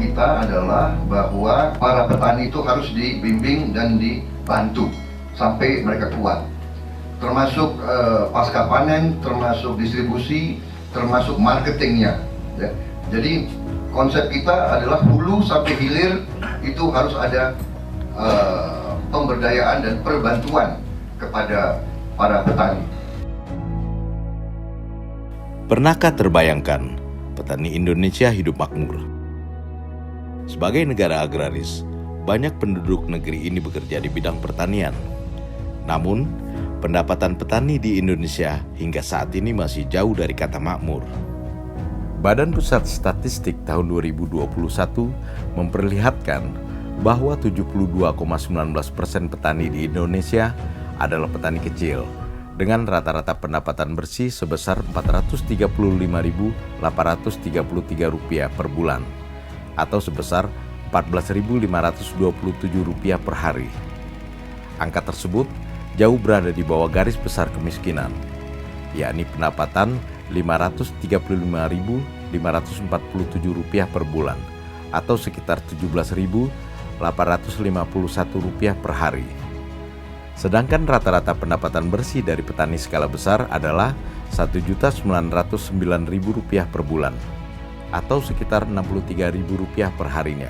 kita adalah bahwa para petani itu harus dibimbing dan dibantu sampai mereka kuat. Termasuk pasca panen, termasuk distribusi, termasuk marketingnya. Ya. Jadi konsep kita adalah hulu sampai hilir itu harus ada pemberdayaan dan perbantuan kepada para petani. Pernahkah terbayangkan petani Indonesia hidup makmur? Sebagai negara agraris, banyak penduduk negeri ini bekerja di bidang pertanian. Namun, pendapatan petani di Indonesia hingga saat ini masih jauh dari kata makmur. Badan Pusat Statistik tahun 2021 memperlihatkan bahwa 72,19% petani di Indonesia adalah petani kecil, dengan rata-rata pendapatan bersih sebesar Rp435.833 per bulan, atau sebesar Rp14.527 per hari. Angka tersebut jauh berada di bawah garis besar kemiskinan, yakni pendapatan Rp535.547 per bulan, atau sekitar Rp17.851 per hari. Sedangkan rata-rata pendapatan bersih dari petani skala besar adalah Rp1.909.000 per bulan, atau sekitar Rp63.000 per harinya.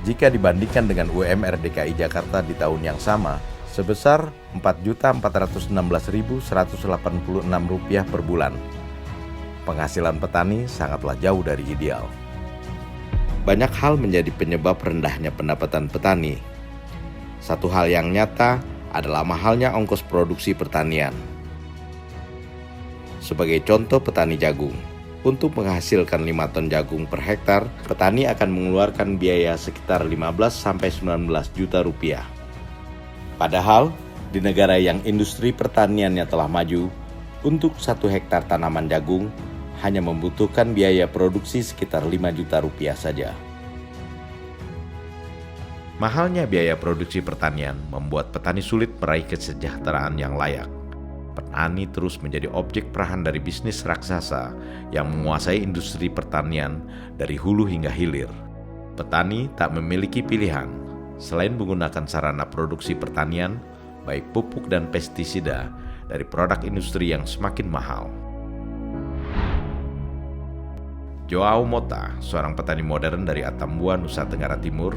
Jika dibandingkan dengan UMR DKI Jakarta di tahun yang sama, sebesar Rp4.416.186 per bulan. Penghasilan petani sangatlah jauh dari ideal. Banyak hal menjadi penyebab rendahnya pendapatan petani. Satu hal yang nyata adalah mahalnya ongkos produksi pertanian. Sebagai contoh petani jagung, untuk menghasilkan 5 ton jagung per hektar, petani akan mengeluarkan biaya sekitar 15-19 juta rupiah. Padahal, di negara yang industri pertaniannya telah maju, untuk 1 hektar tanaman jagung hanya membutuhkan biaya produksi sekitar 5 juta rupiah saja. Mahalnya biaya produksi pertanian membuat petani sulit meraih kesejahteraan yang layak. Petani terus menjadi objek perahan dari bisnis raksasa yang menguasai industri pertanian dari hulu hingga hilir. Petani tak memiliki pilihan selain menggunakan sarana produksi pertanian, baik pupuk dan pestisida, dari produk industri yang semakin mahal. Joao Mota, seorang petani modern dari Atambua, Nusa Tenggara Timur,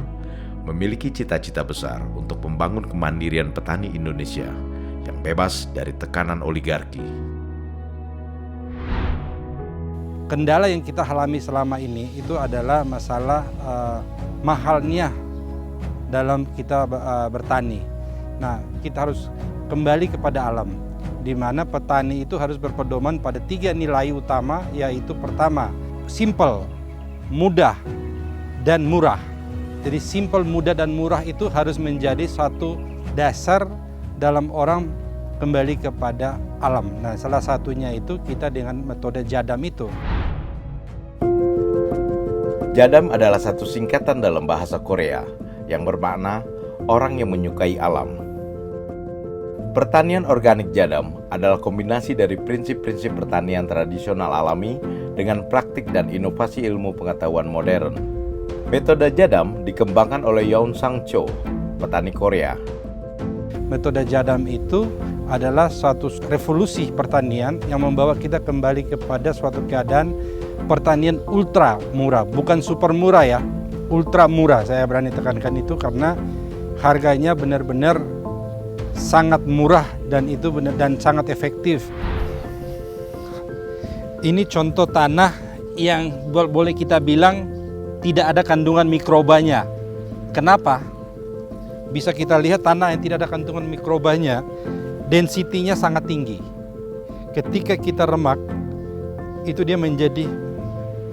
memiliki cita-cita besar untuk membangun kemandirian petani Indonesia yang bebas dari tekanan oligarki. Kendala yang kita alami selama ini itu adalah masalah mahalnya dalam kita bertani. Nah, kita harus kembali kepada alam, di mana petani itu harus berpedoman pada 3 nilai utama, yaitu pertama, simple, mudah, dan murah. Jadi simple, mudah, dan murah itu harus menjadi satu dasar dalam orang kembali kepada alam. Nah, salah satunya itu kita dengan metode Jadam itu. Jadam adalah satu singkatan dalam bahasa Korea yang bermakna orang yang menyukai alam. Pertanian organik Jadam adalah kombinasi dari prinsip-prinsip pertanian tradisional alami dengan praktik dan inovasi ilmu pengetahuan modern. Metode Jadam dikembangkan oleh Yoon Sang Cho, petani Korea. Metode Jadam itu adalah suatu revolusi pertanian yang membawa kita kembali kepada suatu keadaan pertanian ultra murah, bukan super murah ya, ultra murah. Saya berani tekankan itu karena harganya benar-benar sangat murah dan itu benar dan sangat efektif. Ini contoh tanah yang boleh kita bilang tidak ada kandungan mikrobanya. Kenapa? Bisa kita lihat tanah yang tidak ada kandungan mikrobanya, density-nya sangat tinggi. Ketika kita remak, itu dia menjadi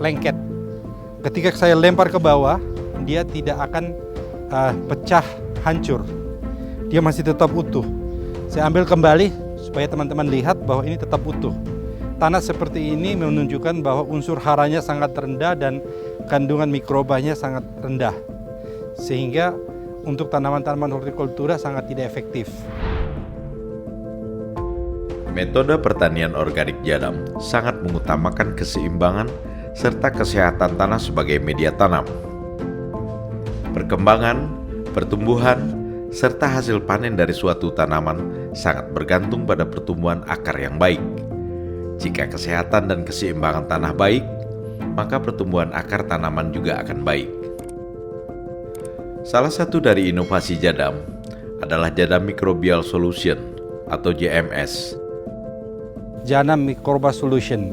lengket. Ketika saya lempar ke bawah, dia tidak akan pecah, hancur. Dia masih tetap utuh. Saya ambil kembali supaya teman-teman lihat bahwa ini tetap utuh. Tanah seperti ini menunjukkan bahwa unsur haranya sangat rendah dan kandungan mikrobanya sangat rendah. Sehingga untuk tanaman-tanaman hortikultura sangat tidak efektif. Metode pertanian organik Jadam sangat mengutamakan keseimbangan serta kesehatan tanah sebagai media tanam. Perkembangan, pertumbuhan, serta hasil panen dari suatu tanaman sangat bergantung pada pertumbuhan akar yang baik. Jika kesehatan dan keseimbangan tanah baik, maka pertumbuhan akar tanaman juga akan baik. Salah satu dari inovasi Jadam adalah Jadam Microbial Solution atau JMS. Jadam Microbial Solution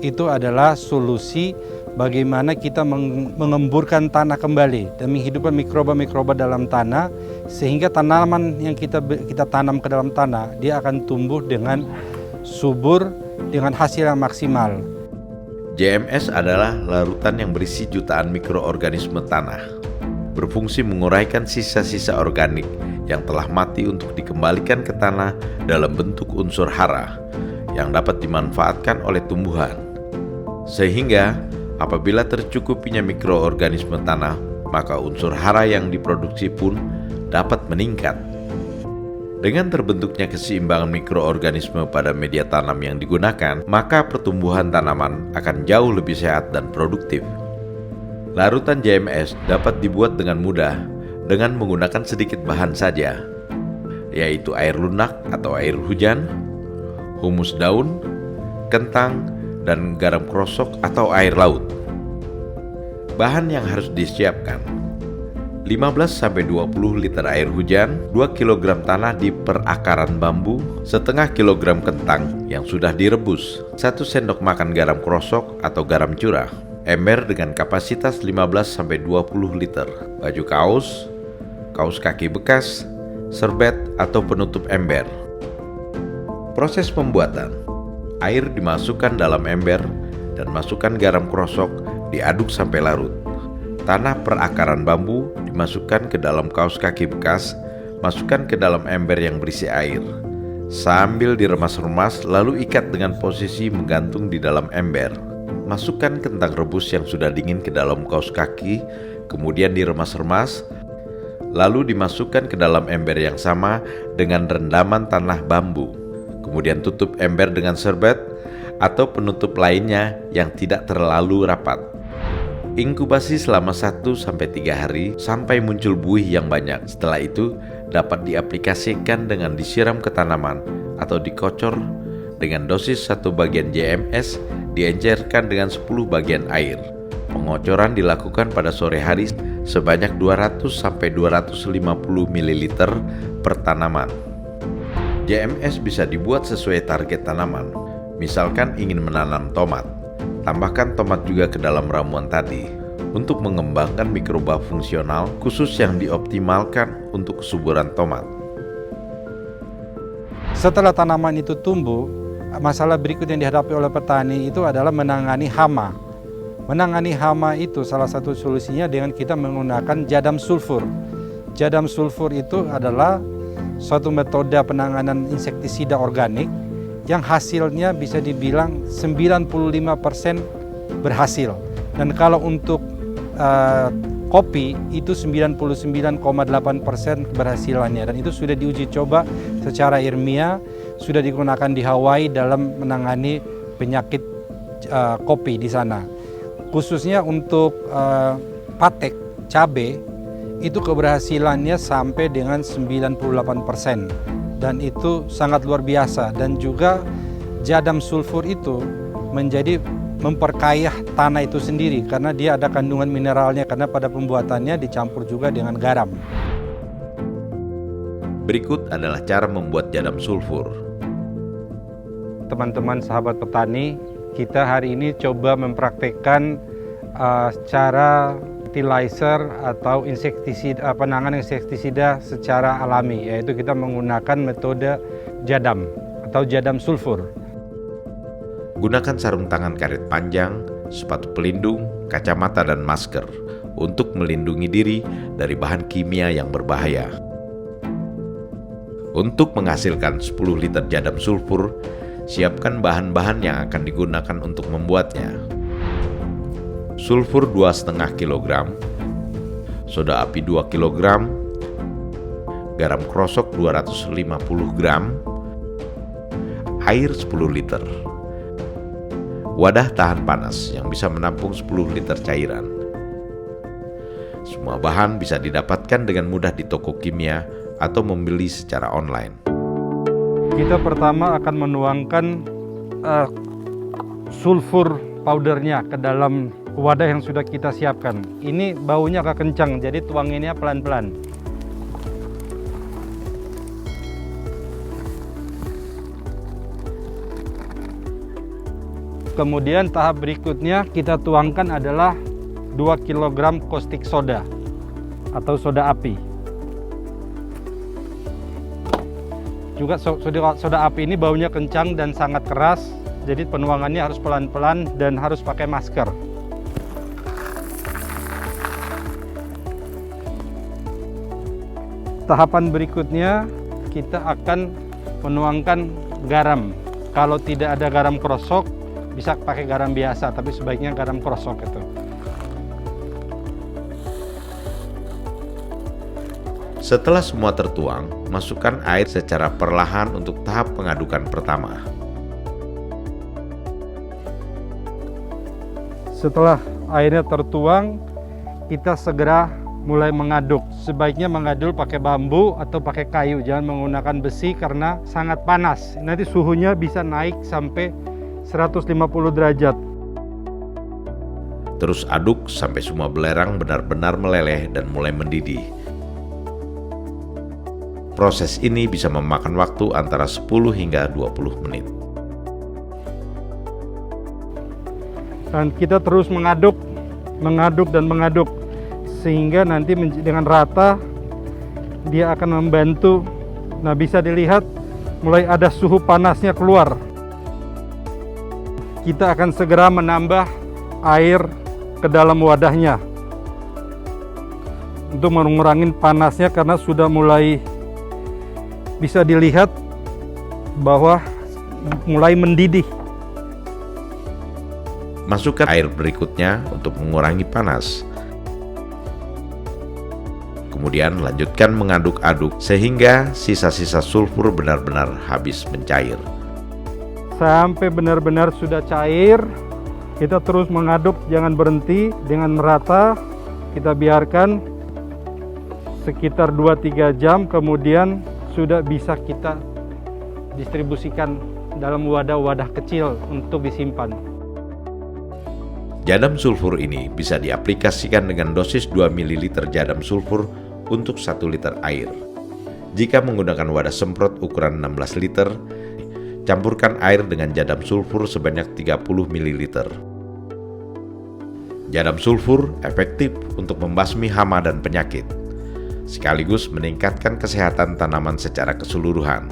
itu adalah solusi bagaimana kita mengemburkan tanah kembali dan menghidupkan mikroba-mikroba dalam tanah, sehingga tanaman yang kita tanam ke dalam tanah dia akan tumbuh dengan subur dengan hasil yang maksimal. JMS adalah larutan yang berisi jutaan mikroorganisme tanah, berfungsi menguraikan sisa-sisa organik yang telah mati untuk dikembalikan ke tanah dalam bentuk unsur hara yang dapat dimanfaatkan oleh tumbuhan. Sehingga apabila tercukupinya mikroorganisme tanah, maka unsur hara yang diproduksi pun dapat meningkat. Dengan terbentuknya keseimbangan mikroorganisme pada media tanam yang digunakan, maka pertumbuhan tanaman akan jauh lebih sehat dan produktif. Larutan JMS dapat dibuat dengan mudah dengan menggunakan sedikit bahan saja, yaitu air lunak atau air hujan, humus daun, kentang, dan garam krosok atau air laut. Bahan yang harus disiapkan: 15-20 liter air hujan, 2 kg tanah di perakaran bambu, setengah kilogram kentang yang sudah direbus, 1 sendok makan garam krosok atau garam curah, ember dengan kapasitas 15-20 liter, baju kaos, kaos kaki bekas, serbet atau penutup ember. Proses pembuatan: air dimasukkan dalam ember dan masukkan garam krosok, diaduk sampai larut. Tanah perakaran bambu dimasukkan ke dalam kaos kaki bekas, masukkan ke dalam ember yang berisi air. Sambil diremas-remas, lalu ikat dengan posisi menggantung di dalam ember. Masukkan kentang rebus yang sudah dingin ke dalam kaos kaki, kemudian diremas-remas, lalu dimasukkan ke dalam ember yang sama dengan rendaman tanah bambu. Kemudian tutup ember dengan serbet atau penutup lainnya yang tidak terlalu rapat. Inkubasi selama 1-3 hari sampai muncul buih yang banyak. Setelah itu dapat diaplikasikan dengan disiram ke tanaman atau dikocor dengan dosis 1 bagian JMS diencerkan dengan 10 bagian air. Pengocoran dilakukan pada sore hari sebanyak 200-250 ml per tanaman. JMS bisa dibuat sesuai target tanaman. Misalkan ingin menanam tomat, tambahkan tomat juga ke dalam ramuan tadi untuk mengembangkan mikroba fungsional khusus yang dioptimalkan untuk kesuburan tomat. Setelah tanaman itu tumbuh, masalah berikut yang dihadapi oleh petani itu adalah menangani hama. Menangani hama itu salah satu solusinya dengan kita menggunakan jadam sulfur. Jadam sulfur itu adalah suatu metode penanganan insektisida organik yang hasilnya bisa dibilang 95% berhasil. Dan kalau untuk kopi itu 99,8% keberhasilannya, dan itu sudah diuji coba secara ilmiah, sudah digunakan di Hawaii dalam menangani penyakit kopi di sana. Khususnya untuk patek, cabai, itu keberhasilannya sampai dengan 98%. Dan itu sangat luar biasa. Dan juga jadam sulfur itu menjadi memperkaya tanah itu sendiri karena dia ada kandungan mineralnya, karena pada pembuatannya dicampur juga dengan garam. Berikut adalah cara membuat jadam sulfur. Teman-teman sahabat petani, kita hari ini coba mempraktekkan cara fertilizer atau insektisida, penanganan insektisida secara alami, yaitu kita menggunakan metode jadam atau jadam sulfur. Gunakan sarung tangan karet panjang, sepatu pelindung, kacamata dan masker untuk melindungi diri dari bahan kimia yang berbahaya. Untuk menghasilkan 10 liter jadam sulfur, siapkan bahan-bahan yang akan digunakan untuk membuatnya. Sulfur 2,5 kg, soda api 2 kg, garam krosok 250 gram, air 10 liter, wadah tahan panas yang bisa menampung 10 liter cairan. Semua bahan bisa didapatkan dengan mudah di toko kimia atau membeli secara online. Kita pertama akan menuangkan sulfur powdernya ke dalam wadah yang sudah kita siapkan. Ini baunya agak kencang, jadi tuanginnya pelan-pelan. Kemudian tahap berikutnya kita tuangkan adalah 2 kg caustic soda atau soda api. Juga soda api ini baunya kencang dan sangat keras, jadi penuangannya harus pelan-pelan dan harus pakai masker. Tahapan berikutnya kita akan menuangkan garam. Kalau tidak ada garam krosok, bisa pakai garam biasa, tapi sebaiknya garam krosok itu. Setelah semua tertuang, masukkan air secara perlahan untuk tahap pengadukan pertama. Setelah airnya tertuang, kita segera mulai mengaduk. Sebaiknya mengaduk pakai bambu atau pakai kayu, jangan menggunakan besi karena sangat panas. Nanti suhunya bisa naik sampai 150 derajat. Terus aduk sampai semua belerang benar-benar meleleh dan mulai mendidih. Proses ini bisa memakan waktu antara 10 hingga 20 menit. Dan kita terus mengaduk sehingga nanti dengan rata dia akan membantu. Nah, bisa dilihat mulai ada suhu panasnya keluar. Kita akan segera menambah air ke dalam wadahnya untuk mengurangi panasnya karena sudah mulai bisa dilihat bahwa mulai mendidih. Masukkan air berikutnya untuk mengurangi panas. Kemudian lanjutkan mengaduk-aduk sehingga sisa-sisa sulfur benar-benar habis mencair. Sampai benar-benar sudah cair, kita terus mengaduk, jangan berhenti. Dengan merata kita biarkan sekitar 2-3 jam, kemudian sudah bisa kita distribusikan dalam wadah-wadah kecil untuk disimpan. Jadam sulfur ini bisa diaplikasikan dengan dosis 2 ml jadam sulfur untuk 1 liter air. Jika menggunakan wadah semprot ukuran 16 liter, campurkan air dengan jadam sulfur sebanyak 30 ml. Jadam sulfur efektif untuk membasmi hama dan penyakit, sekaligus meningkatkan kesehatan tanaman secara keseluruhan.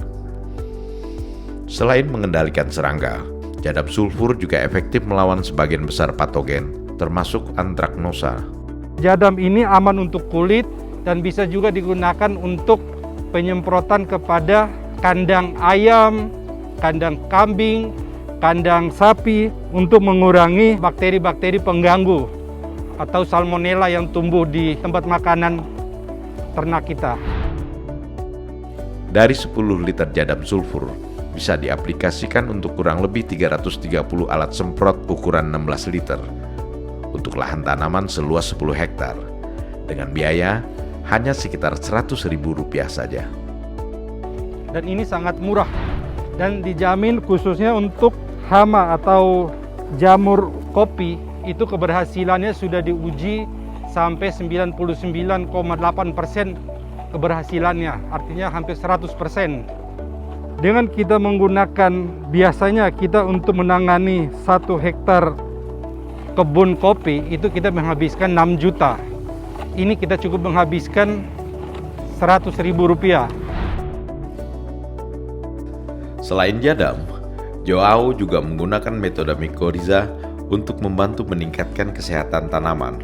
Selain mengendalikan serangga, jadam sulfur juga efektif melawan sebagian besar patogen, termasuk antraknosa. Jadam ini aman untuk kulit dan bisa juga digunakan untuk penyemprotan kepada kandang ayam, kandang kambing, kandang sapi untuk mengurangi bakteri-bakteri pengganggu atau salmonella yang tumbuh di tempat makanan ternak kita. Dari 10 liter jadam sulfur bisa diaplikasikan untuk kurang lebih 330 alat semprot ukuran 16 liter untuk lahan tanaman seluas 10 hektar dengan biaya hanya sekitar Rp100.000 saja. Dan ini sangat murah dan dijamin khususnya untuk hama atau jamur kopi, itu keberhasilannya sudah diuji sampai 99,8% keberhasilannya, artinya hampir 100%. Dengan kita menggunakan, biasanya kita untuk menangani 1 hektar kebun kopi itu kita menghabiskan 6 juta. Ini kita cukup menghabiskan Rp100.000. Selain jadam, Joao juga menggunakan metode mycorrhiza untuk membantu meningkatkan kesehatan tanaman.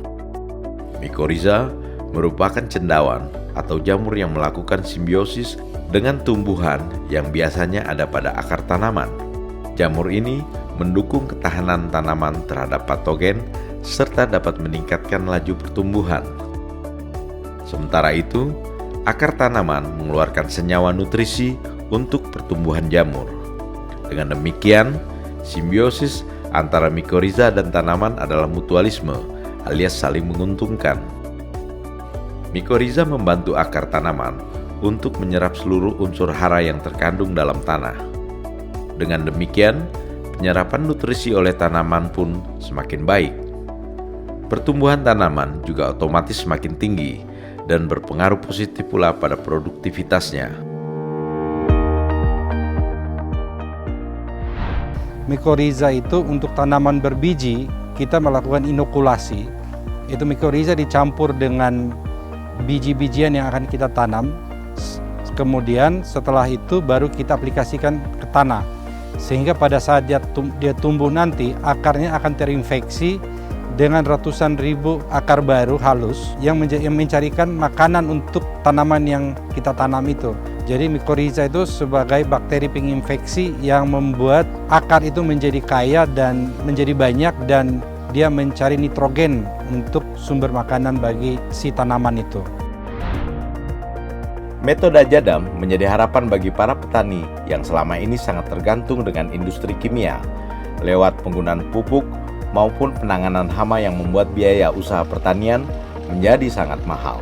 Mycorrhiza merupakan cendawan atau jamur yang melakukan simbiosis dengan tumbuhan yang biasanya ada pada akar tanaman. Jamur ini mendukung ketahanan tanaman terhadap patogen serta dapat meningkatkan laju pertumbuhan. Sementara itu, akar tanaman mengeluarkan senyawa nutrisi untuk pertumbuhan jamur. Dengan demikian, simbiosis antara mycorrhiza dan tanaman adalah mutualisme alias saling menguntungkan. Mikorizа membantu akar tanaman untuk menyerap seluruh unsur hara yang terkandung dalam tanah. Dengan demikian, penyerapan nutrisi oleh tanaman pun semakin baik. Pertumbuhan tanaman juga otomatis semakin tinggi dan berpengaruh positif pula pada produktivitasnya. Mikorizа itu untuk tanaman berbiji, kita melakukan inokulasi. Itu mikorizа dicampur dengan biji-bijian yang akan kita tanam. Kemudian setelah itu baru kita aplikasikan ke tanah. Sehingga pada saat dia tumbuh nanti, akarnya akan terinfeksi dengan ratusan ribu akar baru halus yang mencarikan makanan untuk tanaman yang kita tanam itu. Jadi mikorizа itu sebagai bakteri penginfeksi yang membuat akar itu menjadi kaya dan menjadi banyak, dan dia mencari nitrogen untuk sumber makanan bagi si tanaman itu. Metode Jadam menjadi harapan bagi para petani yang selama ini sangat tergantung dengan industri kimia lewat penggunaan pupuk maupun penanganan hama yang membuat biaya usaha pertanian menjadi sangat mahal.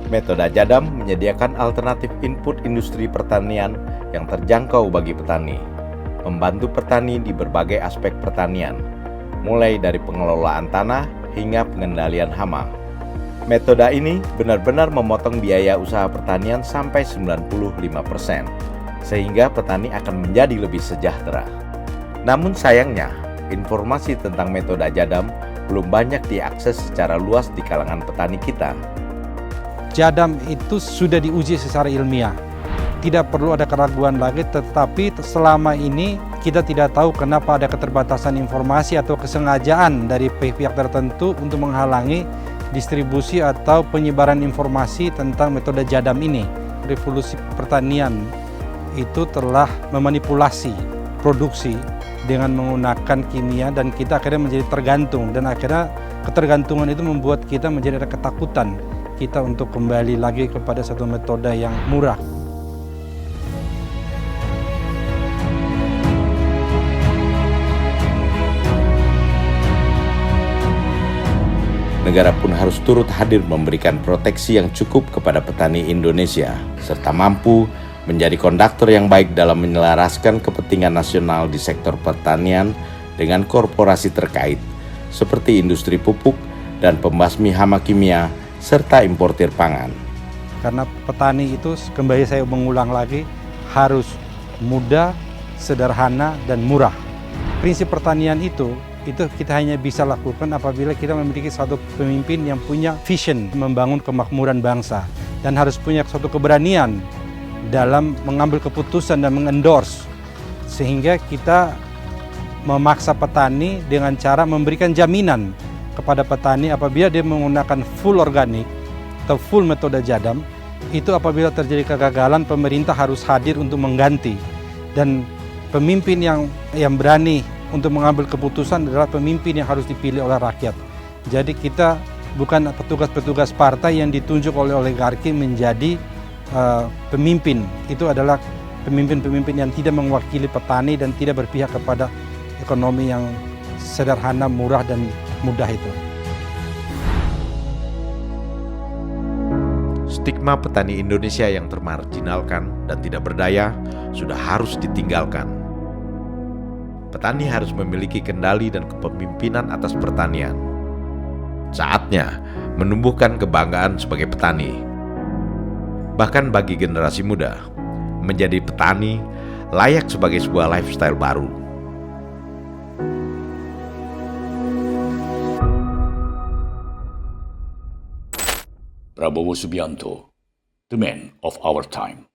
Metode Jadam menyediakan alternatif input industri pertanian yang terjangkau bagi petani, membantu petani di berbagai aspek pertanian, mulai dari pengelolaan tanah hingga pengendalian hama. Metode ini benar-benar memotong biaya usaha pertanian sampai 95%, sehingga petani akan menjadi lebih sejahtera. Namun sayangnya, informasi tentang metode Jadam belum banyak diakses secara luas di kalangan petani kita. Jadam itu sudah diuji secara ilmiah. Tidak perlu ada keraguan lagi, tetapi selama ini kita tidak tahu kenapa ada keterbatasan informasi atau kesengajaan dari pihak tertentu untuk menghalangi distribusi atau penyebaran informasi tentang metode Jadam ini. Revolusi pertanian itu telah memanipulasi produksi dengan menggunakan kimia, dan kita akhirnya menjadi tergantung, dan akhirnya ketergantungan itu membuat kita menjadi ada ketakutan kita untuk kembali lagi kepada satu metode yang murah. Negara pun harus turut hadir memberikan proteksi yang cukup kepada petani Indonesia, serta mampu menjadi konduktor yang baik dalam menyelaraskan kepentingan nasional di sektor pertanian dengan korporasi terkait, seperti industri pupuk dan pembasmi hama kimia, serta importir pangan. Karena petani itu, kembali saya mengulang lagi, harus mudah, sederhana, dan murah. Prinsip pertanian itu kita hanya bisa lakukan apabila kita memiliki satu pemimpin yang punya vision membangun kemakmuran bangsa, dan harus punya suatu keberanian dalam mengambil keputusan dan mengendorse, sehingga kita memaksa petani dengan cara memberikan jaminan kepada petani apabila dia menggunakan full organik atau full metode Jadam, itu apabila terjadi kegagalan, pemerintah harus hadir untuk mengganti, dan pemimpin yang berani untuk mengambil keputusan adalah pemimpin yang harus dipilih oleh rakyat. Jadi kita bukan petugas-petugas partai yang ditunjuk oleh oligarki menjadi pemimpin. Itu adalah pemimpin-pemimpin yang tidak mewakili petani dan tidak berpihak kepada ekonomi yang sederhana, murah, dan mudah itu. Stigma petani Indonesia yang termarginalkan dan tidak berdaya sudah harus ditinggalkan. Petani harus memiliki kendali dan kepemimpinan atas pertanian. Saatnya menumbuhkan kebanggaan sebagai petani. Bahkan bagi generasi muda, menjadi petani layak sebagai sebuah lifestyle baru. Prabowo Subianto, the man of our time.